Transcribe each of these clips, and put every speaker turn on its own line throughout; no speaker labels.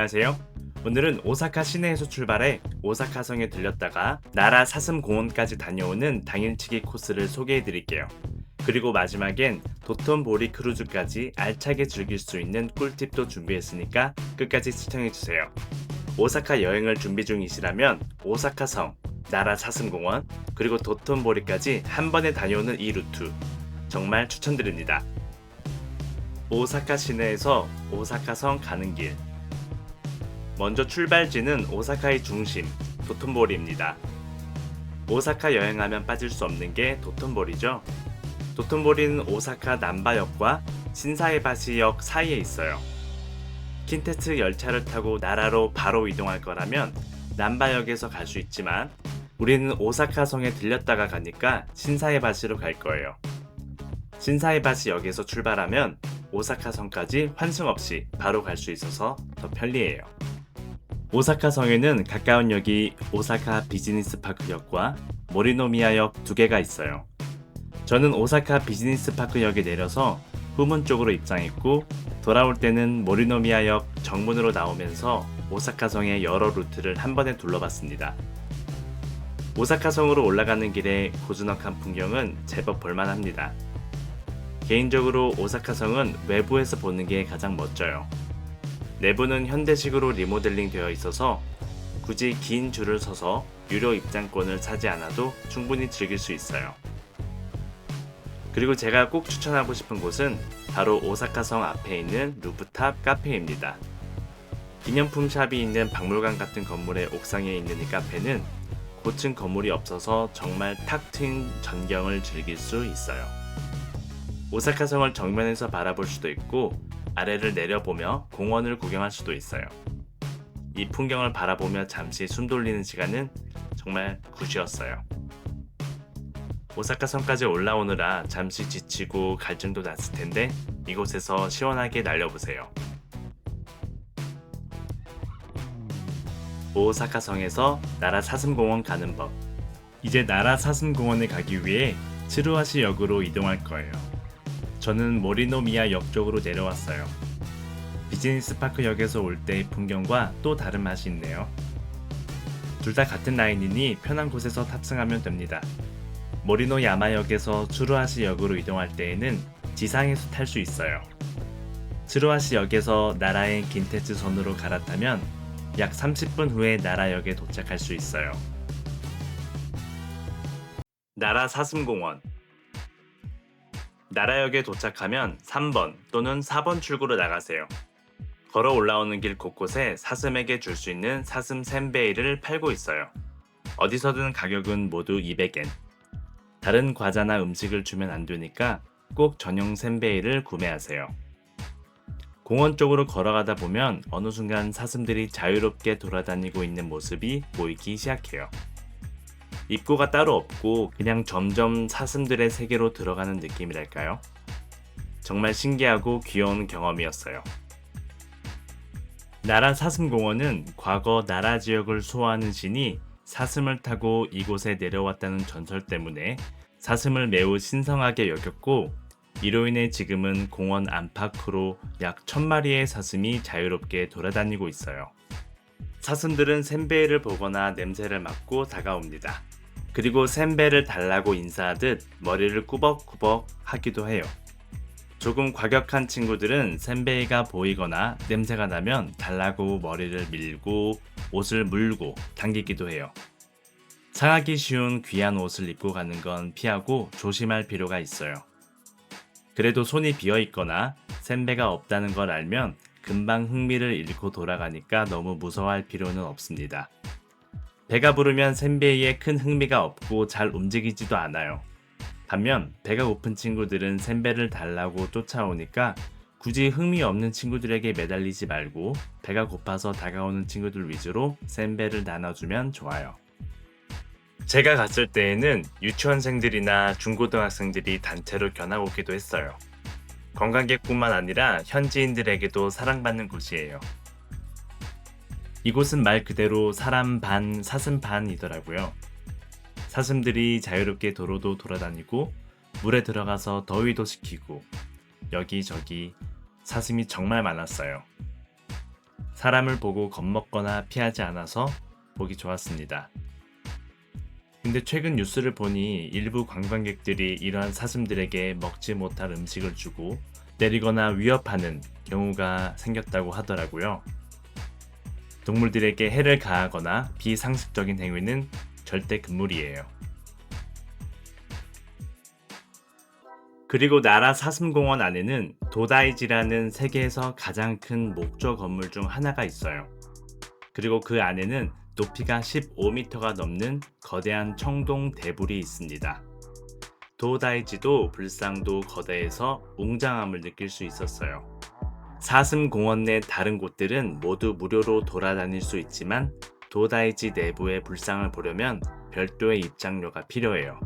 안녕하세요. 오늘은 오사카 시내에서 출발해 오사카성에 들렸다가 나라 사슴공원까지 다녀오는 당일치기 코스를 소개해 드릴게요. 그리고 마지막엔 도톤보리 크루즈까지 알차게 즐길 수 있는 꿀팁도 준비했으니까 끝까지 시청해 주세요. 오사카 여행을 준비 중이시라면 오사카성, 나라 사슴공원, 그리고 도톤보리까지 한 번에 다녀오는 이 루트 정말 추천드립니다. 오사카 시내에서 오사카성 가는 길. 먼저 출발지는 오사카의 중심, 도톤보리입니다. 오사카 여행하면 빠질 수 없는 게 도톤보리죠. 도톤보리는 오사카 난바역과 신사에바시역 사이에 있어요. 킨테츠 열차를 타고 나라로 바로 이동할 거라면 난바역에서 갈 수 있지만 우리는 오사카성에 들렸다가 가니까 신사에바시로 갈 거예요. 신사에바시역에서 출발하면 오사카성까지 환승 없이 바로 갈 수 있어서 더 편리해요. 오사카성에는 가까운 역이 오사카 비즈니스파크역과 모리노미야역 두 개가 있어요. 저는 오사카 비즈니스파크역에 내려서 후문 쪽으로 입장했고 돌아올 때는 모리노미야역 정문으로 나오면서 오사카성의 여러 루트를 한 번에 둘러봤습니다. 오사카성으로 올라가는 길에 고즈넉한 풍경은 제법 볼만합니다. 개인적으로 오사카성은 외부에서 보는 게 가장 멋져요. 내부는 현대식으로 리모델링 되어 있어서 굳이 긴 줄을 서서 유료 입장권을 사지 않아도 충분히 즐길 수 있어요. 그리고 제가 꼭 추천하고 싶은 곳은 바로 오사카성 앞에 있는 루프탑 카페입니다. 기념품 샵이 있는 박물관 같은 건물의 옥상에 있는 이 카페는 고층 건물이 없어서 정말 탁 트인 전경을 즐길 수 있어요. 오사카성을 정면에서 바라볼 수도 있고 아래를 내려보며 공원을 구경할 수도 있어요. 이 풍경을 바라보며 잠시 숨 돌리는 시간은 정말 굿이었어요. 오사카성까지 올라오느라 잠시 지치고 갈증도 났을 텐데 이곳에서 시원하게 날려보세요. 오사카성에서 나라 사슴공원 가는 법. 이제 나라 사슴공원에 가기 위해 츠루하시 역으로 이동할 거예요. 저는 모리노미야 역 쪽으로 내려왔어요. 비즈니스파크 역에서 올 때의 풍경과 또 다른 맛이 있네요. 둘 다 같은 라인이니 편한 곳에서 탑승하면 됩니다. 모리노야마역에서 츠루하시 역으로 이동할 때에는 지상에서 탈 수 있어요. 츠루하시 역에서 나라의 긴테츠선으로 갈아타면 약 30분 후에 나라역에 도착할 수 있어요. 나라 사슴공원. 나라역에 도착하면 3번 또는 4번 출구로 나가세요. 걸어 올라오는 길 곳곳에 사슴에게 줄 수 있는 사슴 센베이를 팔고 있어요. 어디서든 가격은 모두 200엔. 다른 과자나 음식을 주면 안 되니까 꼭 전용 센베이를 구매하세요. 공원 쪽으로 걸어가다 보면 어느 순간 사슴들이 자유롭게 돌아다니고 있는 모습이 보이기 시작해요. 입구가 따로 없고 그냥 점점 사슴들의 세계로 들어가는 느낌이랄까요? 정말 신기하고 귀여운 경험이었어요. 나라 사슴공원은 과거 나라 지역을 수호하는 신이 사슴을 타고 이곳에 내려왔다는 전설 때문에 사슴을 매우 신성하게 여겼고 이로 인해 지금은 공원 안팎으로 약 1000마리의 사슴이 자유롭게 돌아다니고 있어요. 사슴들은 센베이를 보거나 냄새를 맡고 다가옵니다. 그리고 센베이를 달라고 인사하듯 머리를 꾸벅꾸벅 하기도 해요. 조금 과격한 친구들은 센베이가 보이거나 냄새가 나면 달라고 머리를 밀고 옷을 물고 당기기도 해요. 상하기 쉬운 귀한 옷을 입고 가는 건 피하고 조심할 필요가 있어요. 그래도 손이 비어있거나 센베가 없다는 걸 알면 금방 흥미를 잃고 돌아가니까 너무 무서워할 필요는 없습니다. 배가 부르면 센베이에 큰 흥미가 없고 잘 움직이지도 않아요. 반면 배가 고픈 친구들은 센베를 달라고 쫓아오니까 굳이 흥미 없는 친구들에게 매달리지 말고 배가 고파서 다가오는 친구들 위주로 센베를 나눠주면 좋아요. 제가 갔을 때에는 유치원생들이나 중고등학생들이 단체로 견학 오기도 했어요. 관광객뿐만 아니라 현지인들에게도 사랑받는 곳이에요. 이곳은 말 그대로 사람 반, 사슴 반이더라고요. 사슴들이 자유롭게 도로도 돌아다니고 물에 들어가서 더위도 식히고 여기저기 사슴이 정말 많았어요. 사람을 보고 겁먹거나 피하지 않아서 보기 좋았습니다. 근데 최근 뉴스를 보니 일부 관광객들이 이러한 사슴들에게 먹지 못할 음식을 주고 때리거나 위협하는 경우가 생겼다고 하더라고요. 동물들에게 해를 가하거나 비상식적인 행위는 절대 금물이에요. 그리고 나라 사슴공원 안에는 도다이지라는 세계에서 가장 큰 목조 건물 중 하나가 있어요. 그리고 그 안에는 높이가 15m가 넘는 거대한 청동 대불이 있습니다. 도다이지도 불상도 거대해서 웅장함을 느낄 수 있었어요. 사슴공원 내 다른 곳들은 모두 무료로 돌아다닐 수 있지만 도다이지 내부의 불상을 보려면 별도의 입장료가 필요해요.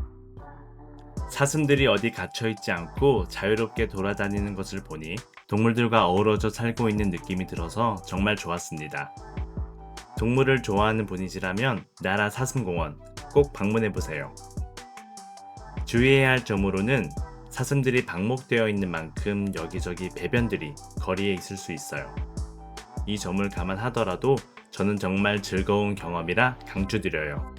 사슴들이 어디 갇혀있지 않고 자유롭게 돌아다니는 것을 보니 동물들과 어우러져 살고 있는 느낌이 들어서 정말 좋았습니다. 동물을 좋아하는 분이시라면 나라 사슴공원 꼭 방문해보세요. 주의해야 할 점으로는 사슴들이 방목되어 있는 만큼 여기저기 배변들이 거리에 있을 수 있어요. 이 점을 감안하더라도 저는 정말 즐거운 경험이라 강추드려요.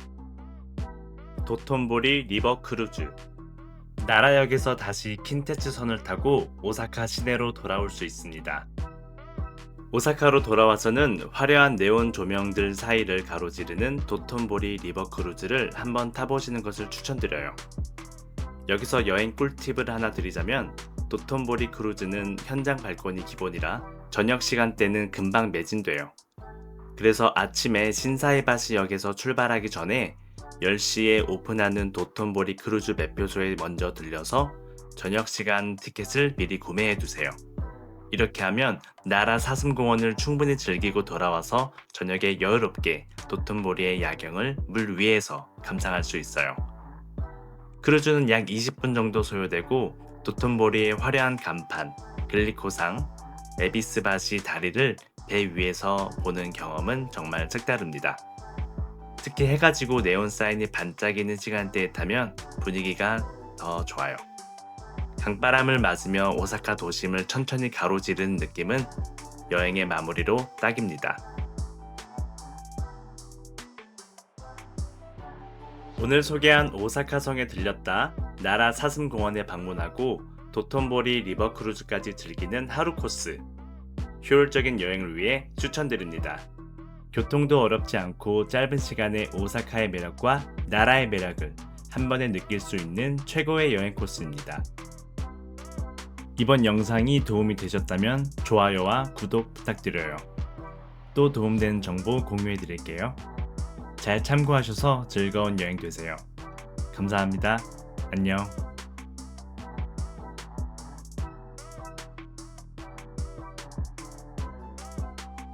도톤보리 리버 크루즈. 나라역에서 다시 킨테츠 선을 타고 오사카 시내로 돌아올 수 있습니다. 오사카로 돌아와서는 화려한 네온 조명들 사이를 가로지르는 도톤보리 리버 크루즈를 한번 타보시는 것을 추천드려요. 여기서 여행 꿀팁을 하나 드리자면 도톤보리 크루즈는 현장 발권이 기본이라 저녁 시간대는 금방 매진돼요. 그래서 아침에 신사이바시 역에서 출발하기 전에 10시에 오픈하는 도톤보리 크루즈 매표소에 먼저 들려서 저녁 시간 티켓을 미리 구매해두세요. 이렇게 하면 나라 사슴공원을 충분히 즐기고 돌아와서 저녁에 여유롭게 도톤보리의 야경을 물 위에서 감상할 수 있어요. 크루즈는 약 20분 정도 소요되고 도톤보리의 화려한 간판, 글리코상, 에비스바시 다리를 배 위에서 보는 경험은 정말 색다릅니다. 특히 해가 지고 네온 사인이 반짝이는 시간대에 타면 분위기가 더 좋아요. 강바람을 맞으며 오사카 도심을 천천히 가로지르는 느낌은 여행의 마무리로 딱입니다. 오늘 소개한 오사카 성에 들렸다 나라 사슴공원에 방문하고 도톤보리 리버 크루즈까지 즐기는 하루 코스. 효율적인 여행을 위해 추천드립니다. 교통도 어렵지 않고 짧은 시간에 오사카의 매력과 나라의 매력을 한 번에 느낄 수 있는 최고의 여행 코스입니다. 이번 영상이 도움이 되셨다면 좋아요와 구독 부탁드려요. 또 도움되는 정보 공유해 드릴게요. 잘 참고하셔서 즐거운 여행 되세요. 감사합니다. 안녕.